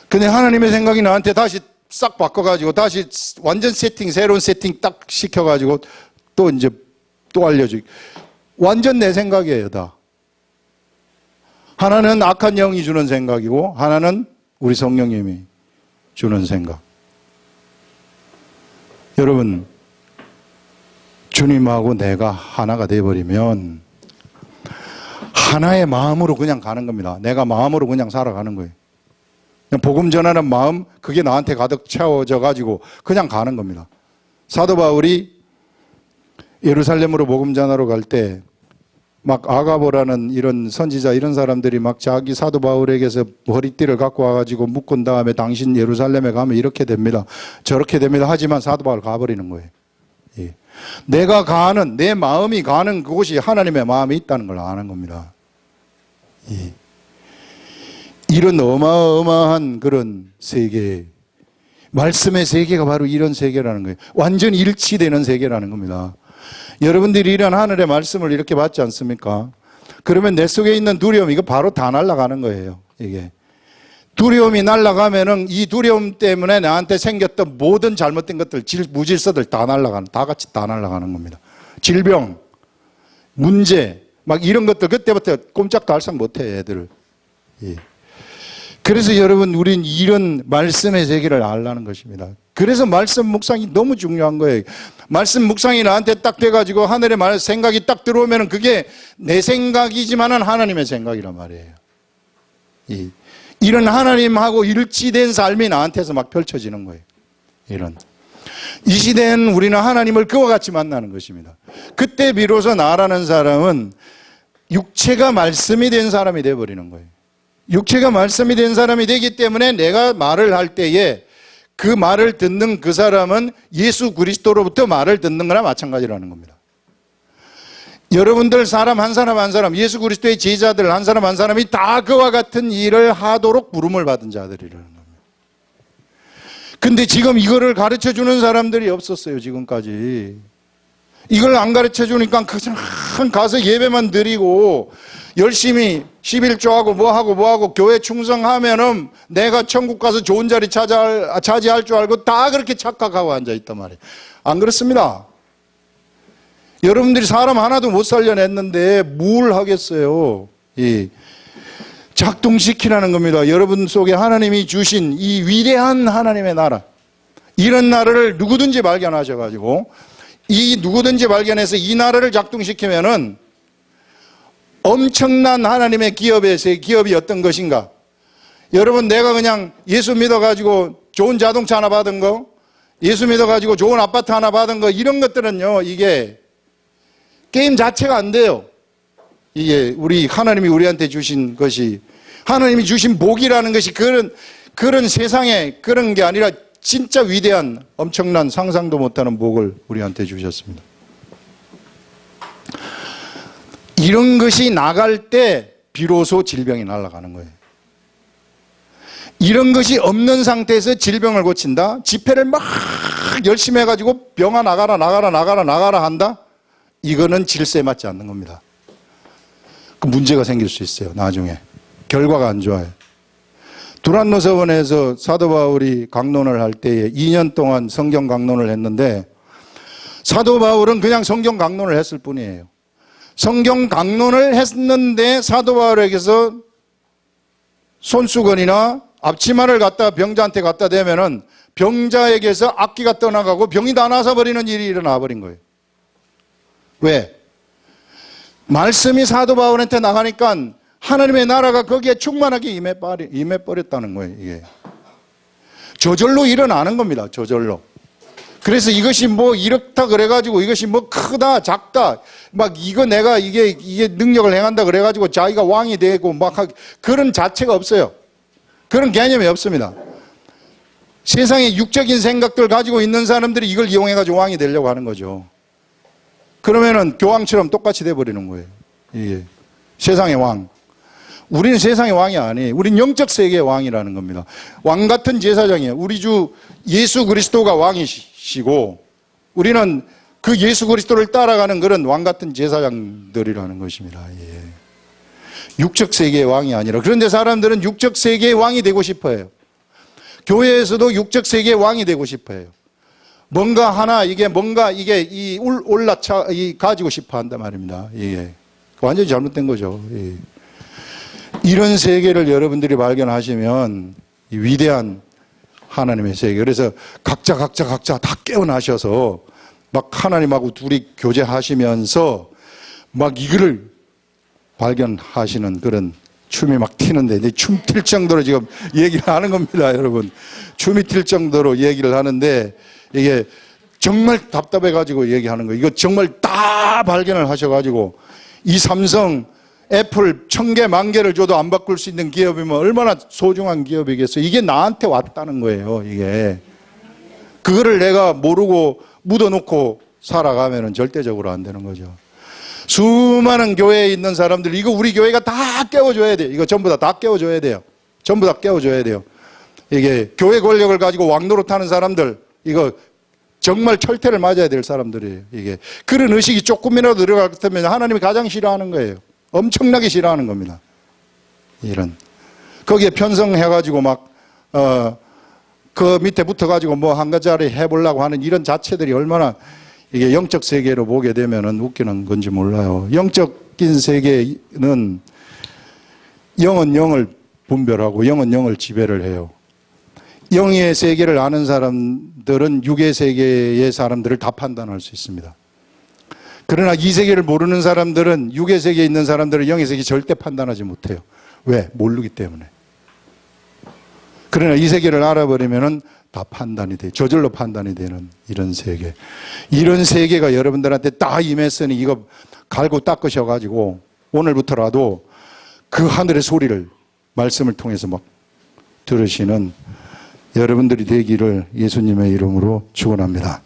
근데 하나님의 생각이 나한테 다시 싹 바꿔가지고 다시 완전 새로운 세팅 딱 시켜가지고 또 이제 또 알려주기. 완전 내 생각이에요, 다. 하나는 악한 영이 주는 생각이고 하나는 우리 성령님이 주는 생각. 여러분, 주님하고 내가 하나가 되어버리면 하나의 마음으로 그냥 가는 겁니다. 내가 마음으로 그냥 살아가는 거예요. 그냥 복음 전하는 마음, 그게 나한테 가득 채워져 가지고 그냥 가는 겁니다. 사도 바울이 예루살렘으로 복음 전하러 갈 때 막 아가보라는 이런 선지자 이런 사람들이 막 자기 사도 바울에게서 머리띠를 갖고 와가지고 묶은 다음에 당신 예루살렘에 가면 이렇게 됩니다, 저렇게 됩니다 하지만 사도 바울 가버리는 거예요. 예. 내가 가는, 내 마음이 가는 그곳이 하나님의 마음이 있다는 걸 아는 겁니다. 예. 이런 어마어마한 그런 세계, 말씀의 세계가 바로 이런 세계라는 거예요. 완전 일치되는 세계라는 겁니다. 여러분들이 이런 하늘의 말씀을 이렇게 받지 않습니까? 그러면 내 속에 있는 두려움, 이거 바로 다 날아가는 거예요. 이게 두려움이 날아가면은 이 두려움 때문에 나한테 생겼던 모든 잘못된 것들, 무질서들 다 날아가는, 다 같이 다 날아가는 겁니다. 질병, 문제, 막 이런 것들 그때부터 꼼짝도 알상 못해 애들을. 예. 그래서 여러분, 우린 이런 말씀의 세계를 알라는 것입니다. 그래서 말씀 묵상이 너무 중요한 거예요. 말씀 묵상이 나한테 딱 돼가지고 하늘의 말 생각이 딱 들어오면 그게 내 생각이지만은 하나님의 생각이란 말이에요. 이런 하나님하고 일치된 삶이 나한테서 막 펼쳐지는 거예요. 이 시대엔 우리는 하나님을 그와 같이 만나는 것입니다. 그때 비로소 나라는 사람은 육체가 말씀이 된 사람이 되어버리는 거예요. 육체가 말씀이 된 사람이 되기 때문에 내가 말을 할 때에 그 말을 듣는 그 사람은 예수 그리스도로부터 말을 듣는 거나 마찬가지라는 겁니다. 여러분들 사람 한 사람 한 사람, 예수 그리스도의 제자들 한 사람 한 사람이 다 그와 같은 일을 하도록 부름을 받은 자들이라는 겁니다. 근데 지금 이거를 가르쳐 주는 사람들이 없었어요, 지금까지. 이걸 안 가르쳐 주니까 그냥 가서 예배만 드리고 열심히 11조하고 뭐하고 교회 충성하면은 내가 천국 가서 좋은 자리 차지할 줄 알고 다 그렇게 착각하고 앉아있단 말이에요. 안 그렇습니다. 여러분들이 사람 하나도 못 살려냈는데 뭘 하겠어요. 작동시키라는 겁니다. 여러분 속에 하나님이 주신 이 위대한 하나님의 나라, 이런 나라를 누구든지 발견하셔가지고 이 누구든지 발견해서 이 나라를 작동시키면은 엄청난 하나님의 기업이 어떤 것인가. 여러분, 내가 그냥 예수 믿어가지고 좋은 자동차 하나 받은 거, 예수 믿어가지고 좋은 아파트 하나 받은 거, 이런 것들은요, 이게 게임 자체가 안 돼요. 이게 하나님이 우리한테 주신 것이, 하나님이 주신 복이라는 것이 그런 세상에 그런 게 아니라 진짜 위대한 엄청난 상상도 못하는 복을 우리한테 주셨습니다. 이런 것이 나갈 때 비로소 질병이 날아가는 거예요. 이런 것이 없는 상태에서 질병을 고친다? 집회를 막 열심히 해가지고 병아 나가라 한다? 이거는 질서에 맞지 않는 겁니다. 그 문제가 생길 수 있어요, 나중에. 결과가 안 좋아요. 두란노 서원에서 사도 바울이 강론을 할 때에 2년 동안 성경 강론을 했는데, 사도 바울은 그냥 성경 강론을 했을 뿐이에요. 성경 강론을 했는데 사도 바울에게서 손수건이나 앞치마를 갖다 병자한테 갖다 대면은 병자에게서 악기가 떠나가고 병이 다 나서버리는 일이 일어나 버린 거예요. 왜? 말씀이 사도 바울한테 나가니까 하나님의 나라가 거기에 충만하게 임해버렸다는 거예요. 이게 저절로 일어나는 겁니다. 저절로. 그래서 이것이 뭐 이렇다 그래가지고 이것이 뭐 크다 작다 막 내가 이게 능력을 행한다 그래가지고 자기가 왕이 되고 막 그런 자체가 없어요. 그런 개념이 없습니다. 세상에 육적인 생각들 가지고 있는 사람들이 이걸 이용해가지고 왕이 되려고 하는 거죠. 그러면은 교황처럼 똑같이 돼버리는 거예요. 이게 세상의 왕. 우리는 세상의 왕이 아니에요. 우리는 영적 세계의 왕이라는 겁니다. 왕 같은 제사장이에요. 우리 주 예수 그리스도가 왕이시고 우리는 그 예수 그리스도를 따라가는 그런 왕 같은 제사장들이라는 것입니다. 육적 세계의 왕이 아니라. 그런데 사람들은 육적 세계의 왕이 되고 싶어요. 교회에서도 육적 세계의 왕이 되고 싶어요. 뭔가 하나 가지고 싶어 한단 말입니다. 완전히 잘못된 거죠. 이런 세계를 여러분들이 발견하시면 이 위대한 하나님의 세계. 그래서 각자 다 깨어나셔서 막 하나님하고 둘이 교제하시면서 막 이거를 발견하시는 그런 춤이 막 튀는데 이제 춤 튈 정도로 지금 얘기를 하는 겁니다, 여러분. 춤이 튈 정도로 얘기를 하는데 이게 정말 답답해가지고 얘기하는 거예요. 이거 정말 다 발견을 하셔가지고 이 삼성, 애플 1000개, 10,000개를 줘도 안 바꿀 수 있는 기업이면 얼마나 소중한 기업이겠어요. 이게 나한테 왔다는 거예요, 이게. 그거를 내가 모르고 묻어놓고 살아가면은 절대적으로 안 되는 거죠. 수많은 교회에 있는 사람들, 이거 우리 교회가 다 깨워줘야 돼요. 이거 전부 다 깨워줘야 돼요. 전부 다 깨워줘야 돼요. 이게 교회 권력을 가지고 왕노릇하는 사람들, 이거 정말 철퇴를 맞아야 될 사람들이에요. 이게 그런 의식이 조금이라도 들어갈 것 같으면 하나님이 가장 싫어하는 거예요. 엄청나게 싫어하는 겁니다. 이런 거기에 편성해가지고 막 그 밑에 붙어가지고 뭐 한 가지를 해보려고 하는 이런 자체들이 얼마나 이게 영적 세계로 보게 되면은 웃기는 건지 몰라요. 영적인 세계는 영은 영을 분별하고 영은 영을 지배를 해요. 영의 세계를 아는 사람들은 육의 세계의 사람들을 다 판단할 수 있습니다. 그러나 이 세계를 모르는 사람들은 육의 세계에 있는 사람들은 영의 세계 절대 판단하지 못해요. 왜? 모르기 때문에. 그러나 이 세계를 알아버리면은 다 판단이 돼. 저절로 판단이 되는 이런 세계. 이런 세계가 여러분들한테 딱 임했으니 이거 갈고 닦으셔가지고 오늘부터라도 그 하늘의 소리를 말씀을 통해서 막 들으시는 여러분들이 되기를 예수님의 이름으로 축원합니다.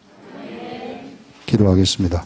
기도하겠습니다.